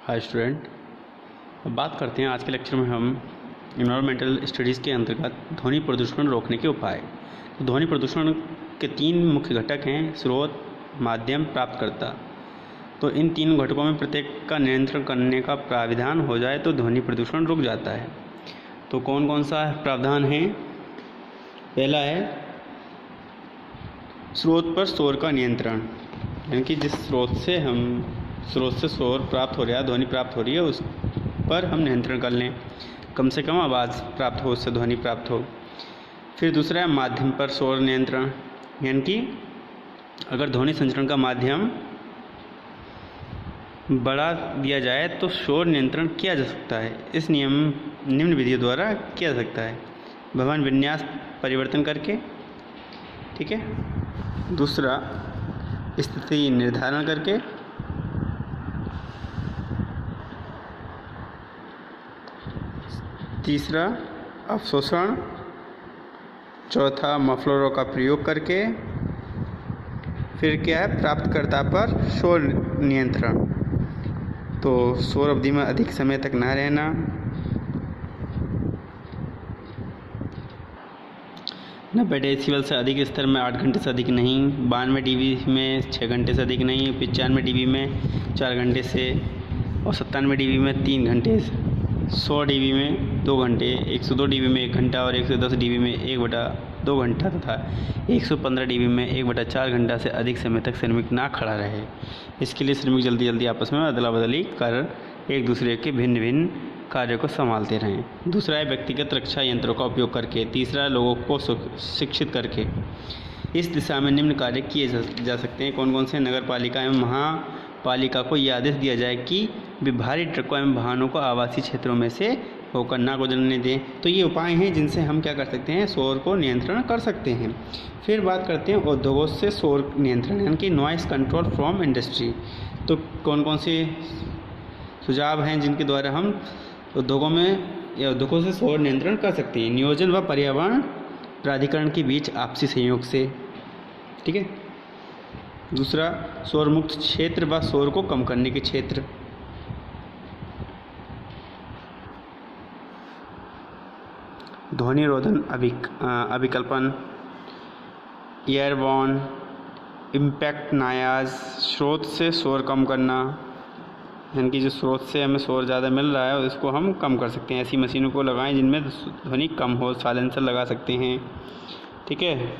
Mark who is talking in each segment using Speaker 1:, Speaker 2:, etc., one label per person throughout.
Speaker 1: Hi student, अब बात करते हैं आज के लेक्चर में हम इन्वायरमेंटल स्टडीज़ के अंतर्गत ध्वनि प्रदूषण रोकने के उपाय। तो ध्वनि प्रदूषण के तीन मुख्य घटक हैं: स्रोत, माध्यम, प्राप्तकर्ता। तो इन तीन घटकों में प्रत्येक का नियंत्रण करने का प्राविधान हो जाए तो ध्वनि प्रदूषण रुक जाता है। तो कौन कौन सा प्रावधान है? पहला है स्रोत पर शोर का नियंत्रण, यानी कि जिस स्रोत से शोर प्राप्त हो रहा है, ध्वनि प्राप्त हो रही है, उस पर हम नियंत्रण कर लें, कम से कम आवाज़ प्राप्त हो, उससे ध्वनि प्राप्त हो। फिर दूसरा है माध्यम पर शोर नियंत्रण, यानी कि अगर ध्वनि संचरण का माध्यम बढ़ा दिया जाए तो शोर नियंत्रण किया जा सकता है। इस निम्न विधियों द्वारा किया जा सकता है: भवन विन्यास परिवर्तन करके, ठीक है, दूसरा स्थिति निर्धारण करके, तीसरा अवशोषण, चौथा मफलरों का प्रयोग करके, फिर क्या है प्राप्तकर्ता पर शोर नियंत्रण। तो शोर अवधि में अधिक समय तक ना रहना, 90 डेसिबल से अधिक स्तर में 8 घंटे से अधिक नहीं, 92 dB में 6 घंटे से अधिक नहीं, 95 dB में 4 घंटे से, और 97 dB में 3 घंटे, 100 dB में 2 घंटे, 102 dB में 1 घंटा और 110 dB में 1/2 घंटा तथा 115 dB में 1/4 घंटा से अधिक समय तक श्रमिक ना खड़ा रहे। इसके लिए श्रमिक जल्दी जल्दी आपस में अदला बदली कर एक दूसरे के भिन्न भिन्न कार्यों को संभालते रहें। दूसरा है व्यक्तिगत रक्षा यंत्रों का उपयोग करके। तीसरा है लोगों को शिक्षित करके। इस दिशा में निम्न कार्य किए जा सकते हैं। कौन कौन से? नगर पालिका एवं महापालिका को यह आदेश दिया जाए कि वे भारी ट्रकों एवं वाहनों को आवासीय क्षेत्रों में से होकर ना गुजरने दें। तो ये उपाय हैं जिनसे हम क्या कर सकते हैं? शोर को नियंत्रण कर सकते हैं। फिर बात करते हैं उद्योगों से शोर नियंत्रण, यानी कि नॉइस कंट्रोल फ्रॉम इंडस्ट्री। तो कौन कौन से सुझाव हैं जिनके द्वारा हम उद्योगों से शोर नियंत्रण कर सकते हैं? नियोजन व पर्यावरण प्राधिकरण के बीच आपसी सहयोग से, ठीक है। दूसरा, शोर मुक्त क्षेत्र व शोर को कम करने के क्षेत्र। ध्वनि रोधन अभिकल्पन, एयरबॉर्न इम्पैक्ट नायाज, स्रोत से शोर कम करना, यानी कि जो स्रोत से हमें शोर ज़्यादा मिल रहा है उसको हम कम कर सकते हैं। ऐसी मशीनों को लगाएं जिनमें ध्वनि कम हो, साइलेंसर लगा सकते हैं, ठीक है।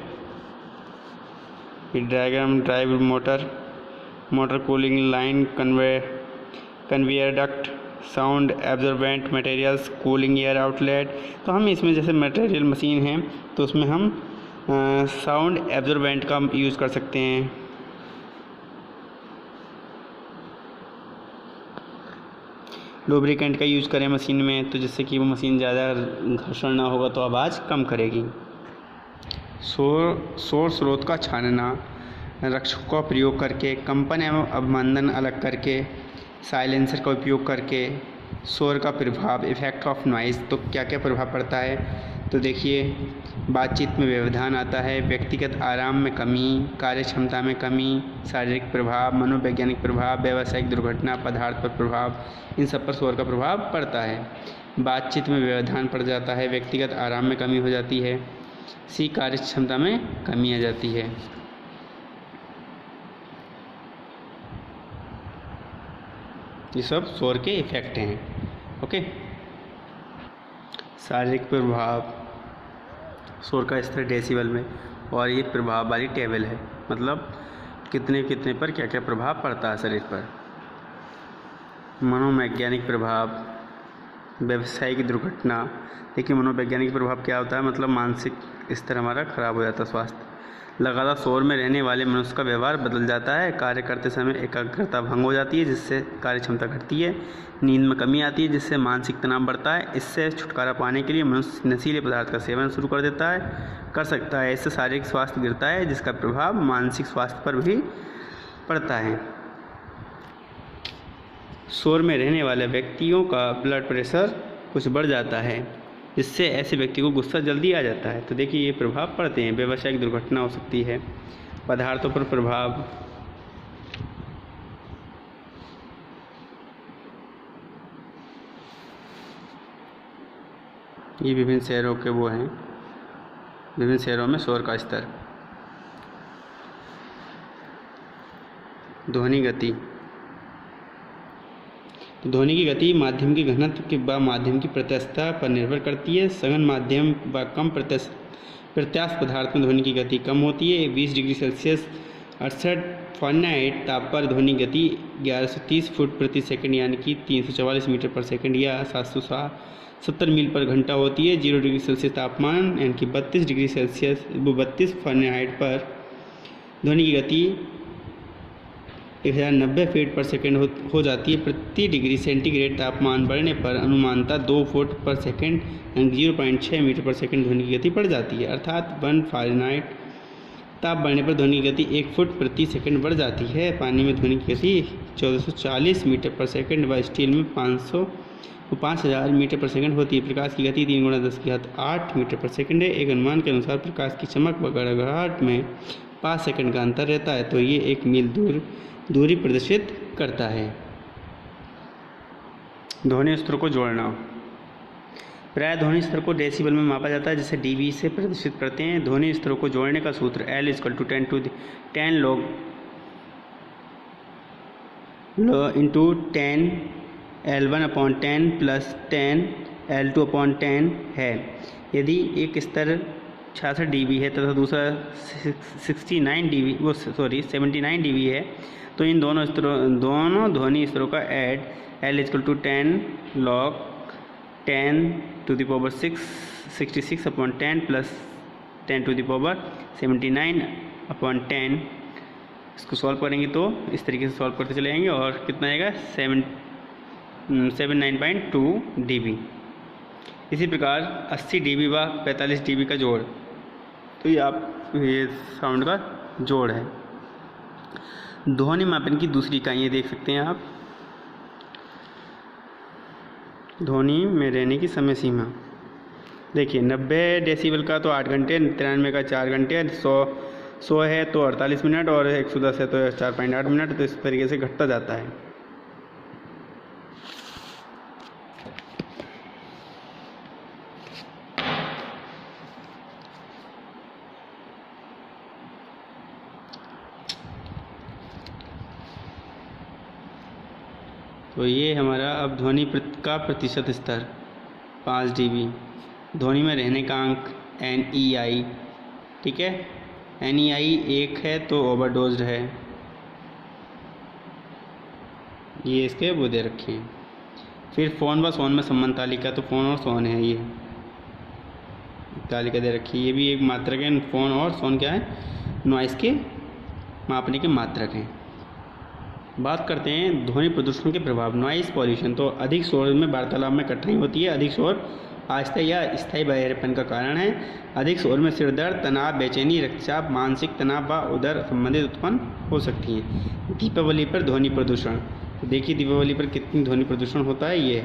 Speaker 1: फिर diagram, drive motor cooling line, conveyor duct, sound absorbent materials, cooling air outlet. तो हम इसमें जैसे मटेरियल मशीन है तो उसमें हम साउंड एब्जॉर्बेंट का यूज़ कर सकते हैं। लुब्रिकेंट का यूज़ करें मशीन में तो जिससे कि वो मशीन ज़्यादा घर्षण ना होगा तो आवाज़ कम करेगी। शोर स्रोत का छानना, रक्षकों का प्रयोग करके, कंपन एवं अवमंदन अलग करके, साइलेंसर का उपयोग करके। शोर का प्रभाव, इफेक्ट ऑफ नॉइज़। तो क्या क्या प्रभाव पड़ता है? तो देखिए, बातचीत में व्यवधान आता है, व्यक्तिगत आराम में कमी, कार्य क्षमता में कमी, शारीरिक प्रभाव, मनोवैज्ञानिक प्रभाव, व्यावसायिक दुर्घटना, पदार्थ पर प्रभाव, इन सब पर शोर का प्रभाव पड़ता है। बातचीत में व्यवधान पड़ जाता है, व्यक्तिगत आराम में कमी हो जाती है, कार्य क्षमता में कमी आ जाती है। ये सब शोर के इफेक्ट हैं, ओके। शारीरिक प्रभाव, शोर का स्तर डेसिबल में, और ये प्रभाव वाली टेबल है, मतलब कितने कितने पर क्या क्या प्रभाव पड़ता है शरीर पर। मनोवैज्ञानिक प्रभाव, व्यावसायिक दुर्घटना। देखिए, मनोवैज्ञानिक प्रभाव क्या होता है? मतलब मानसिक स्तर हमारा खराब हो जाता है, स्वास्थ्य। लगातार शोर में रहने वाले मनुष्य का व्यवहार बदल जाता है, कार्य करते समय एकाग्रता भंग हो जाती है जिससे कार्य क्षमता घटती है, नींद में कमी आती है जिससे मानसिक तनाव बढ़ता है। इससे छुटकारा पाने के लिए मनुष्य नशीले पदार्थ का सेवन शुरू कर सकता है। इससे शारीरिक स्वास्थ्य गिरता है जिसका प्रभाव मानसिक स्वास्थ्य पर भी पड़ता है। शोर में रहने वाले व्यक्तियों का ब्लड प्रेशर कुछ बढ़ जाता है, इससे ऐसे व्यक्ति को गुस्सा जल्दी आ जाता है। तो देखिए, ये प्रभाव पड़ते हैं। व्यावसायिक दुर्घटना हो सकती है। पदार्थों पर प्रभाव, ये विभिन्न शहरों के वो हैं, विभिन्न शहरों में शोर का स्तर। ध्वनि गति। तो ध्वनि की गति माध्यम की घनत्व के व माध्यम की प्रत्यास्थता पर निर्भर करती है। सघन माध्यम व कम प्रत्यास्थ पदार्थ में ध्वनि की गति कम होती है। 20 डिग्री सेल्सियस 68 फ़ारेनहाइट ताप पर ध्वनि गति 1130 फुट प्रति सेकंड यानी कि 344 मीटर पर सेकंड या 770 मील पर घंटा होती है। 0 डिग्री सेल्सियस तापमान यानी कि 32 डिग्री सेल्सियस 32 फ़ारेनहाइट पर ध्वनि की गति 1090 फीट पर सेकंड हो जाती है। प्रति डिग्री सेंटीग्रेड तापमान बढ़ने पर अनुमानतः 2 फुट पर सेकंड यानी 0.6 मीटर पर सेकंड ध्वनि की गति बढ़ जाती है। अर्थात 1 फ़ारेनहाइट ताप बढ़ने पर ध्वनि की गति 1 फुट प्रति सेकंड बढ़ जाती है। पानी में ध्वनि की गति 1440 मीटर पर सेकंड व स्टील में 5000 मीटर पर सेकंड होती है। प्रकाश की गति 3 × 10⁸ मीटर पर सेकंड है। एक अनुमान के अनुसार प्रकाश की चमक व गड़गड़ाहट में 5 सेकंड का अंतर रहता है, तो ये 1 मील दूरी प्रदर्शित करता है। ध्वनि स्तर को जोड़ना। प्राय ध्वनि स्तर को डेसिबल में मापा जाता है, जिसे डीबी से प्रदर्शित करते हैं। ध्वनि स्तरों को जोड़ने का सूत्र L = 10 log into 10 L1/10 plus 10 L2/10 है। यदि एक स्तर 66 dB है तथा दूसरा 79 dB है, तो इन दोनों ध्वनि स्तरों का ऐड L = 10 log 10⁻6 66/10 प्लस 10⁻79/10। इसको सॉल्व करेंगे तो इस तरीके से सॉल्व करते चले जाएंगे और कितना आएगा 79.2 dB। इसी प्रकार 80 dB व 45 dB का जोड़, तो ये साउंड का जोड़ है। ध्वनि मापन की दूसरी इकाइयाँ देख सकते हैं आप। ध्वनि में रहने की समय सीमा देखिए, 90 डेसिबल का तो 8 घंटे, 93 का 4 घंटे, 100 है तो 48 मिनट और 110 है तो 4.8 मिनट। तो इस तरीके से घटता जाता है। तो ये हमारा अब ध्वनि का प्रतिशत स्तर 5 dB। ध्वनि में रहने का अंक NEI, ठीक है। NEI 1 है तो ओवरडोज्ड है, ये इसके वो दे रखे हैं। फिर फ़ोन व सोन में संबंध तालिका, तो फ़ोन और सोन है, ये तालिका दे रखी है। ये भी एक मात्रक है। फ़ोन और सोन क्या है, नॉइस के मापने के मात्रक हैं। बात करते हैं ध्वनि प्रदूषण के प्रभाव, नॉइस पॉल्यूशन। तो अधिक शोर में वार्तालाप में कठिनाई होती है। अधिक शोर अस्थायी या स्थायी बहरेपन का कारण है। अधिक शोर में सिरदर्द, तनाव, बेचैनी, रक्तचाप, मानसिक तनाव व उदर संबंधित उत्पन्न हो सकती हैं। दीपावली पर ध्वनि प्रदूषण, तो देखिए दीपावली पर कितनी ध्वनि प्रदूषण होता है। ये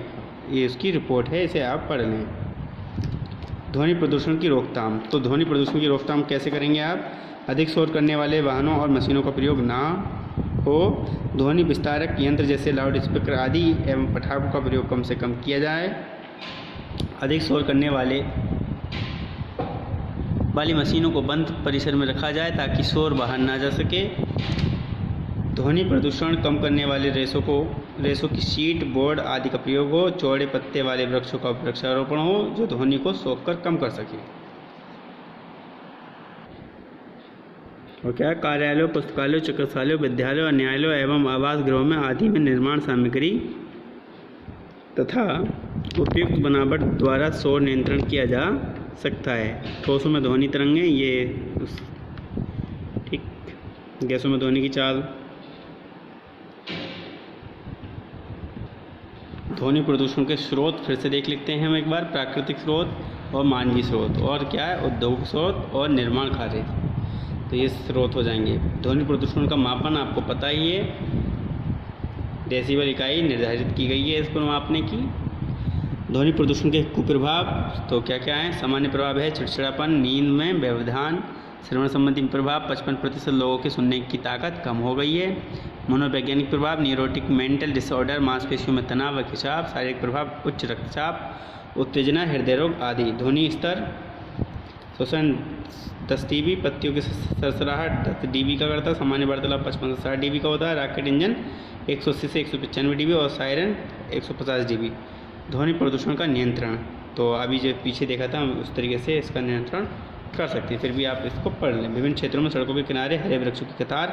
Speaker 1: उसकी रिपोर्ट है, इसे आप पढ़ लें। ध्वनि प्रदूषण की रोकथाम, तो ध्वनि प्रदूषण की रोकथाम कैसे करेंगे आप। अधिक शोर करने वाले वाहनों और मशीनों का प्रयोग ना हो। ध्वनि विस्तारक यंत्र जैसे लाउड स्पीकर आदि एवं पटाखों का प्रयोग कम से कम किया जाए। अधिक शोर करने वाली मशीनों को बंद परिसर में रखा जाए ताकि शोर बाहर ना जा सके। ध्वनि प्रदूषण कम करने वाले रेशों की शीट, बोर्ड आदि का प्रयोग हो। चौड़े पत्ते वाले वृक्षों का वृक्षारोपण हो जो ध्वनि को सोखकर कम कर सके। और क्या, कार्यालयों, पुस्तकालयों, चिकित्सालयों, विद्यालयों, न्यायालयों एवं आवास गृहों में आदि में निर्माण सामग्री तथा उपयुक्त बनावट द्वारा शोर नियंत्रण किया जा सकता है। ठोसों में ध्वनि तरंगें, ये ठीक। गैसों में ध्वनि की चाल। ध्वनि प्रदूषण के स्रोत फिर से देख लेते हैं हम एक बार। प्राकृतिक स्रोत और मानवीय स्रोत, और क्या है, उद्योग स्रोत और निर्माण कार्य, तो ये स्रोत हो जाएंगे। ध्वनि प्रदूषण का मापन आपको पता ही है, डेसिबल इकाई निर्धारित की गई है इसको मापने की। ध्वनि प्रदूषण के कुप्रभाव तो क्या क्या है। सामान्य प्रभाव है चिड़चिड़ापन, नींद में व्यवधान, श्रवण संबंधी प्रभाव 55% लोगों के सुनने की ताकत कम हो गई है। मनोवैज्ञानिक प्रभाव न्यूरोटिक मेंटल डिसऑर्डर, मांसपेशियों में तनाव व खिंचाव। शारीरिक प्रभाव उच्च रक्तचाप उत्तेजना, हृदय रोग आदि। ध्वनि स्तर शोषण 10 dB, पत्तियों की सरसराहट 10 dB का करता है। सामान्य वार्तालाप 55 से 60 dB का होता है। रॉकेट इंजन 180 से 195 dB और सायरन 150 dB। ध्वनि प्रदूषण का नियंत्रण, तो अभी जो पीछे देखा था उस तरीके से इसका नियंत्रण कर सकते हैं। फिर भी आप इसको पढ़ लें। विभिन्न क्षेत्रों में सड़कों के किनारे हरे वृक्षों की कतार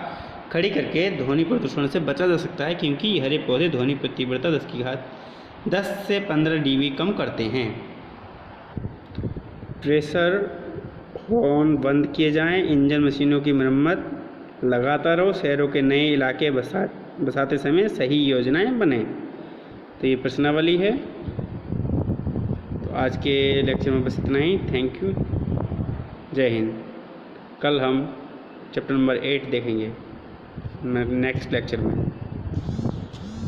Speaker 1: खड़ी करके ध्वनि प्रदूषण से बचा जा सकता है, क्योंकि हरे पौधे ध्वनि तीव्रता 10 से 15 dB कम करते हैं। प्रेशर हॉर्न बंद किए जाएं। इंजन मशीनों की मरम्मत लगातार हो। शहरों के नए इलाके बसाते समय सही योजनाएं बनें। तो ये प्रश्नावली है। तो आज के लेक्चर में बस इतना ही। थैंक यू, जय हिंद। कल हम चैप्टर नंबर 8 देखेंगे नेक्स्ट लेक्चर में।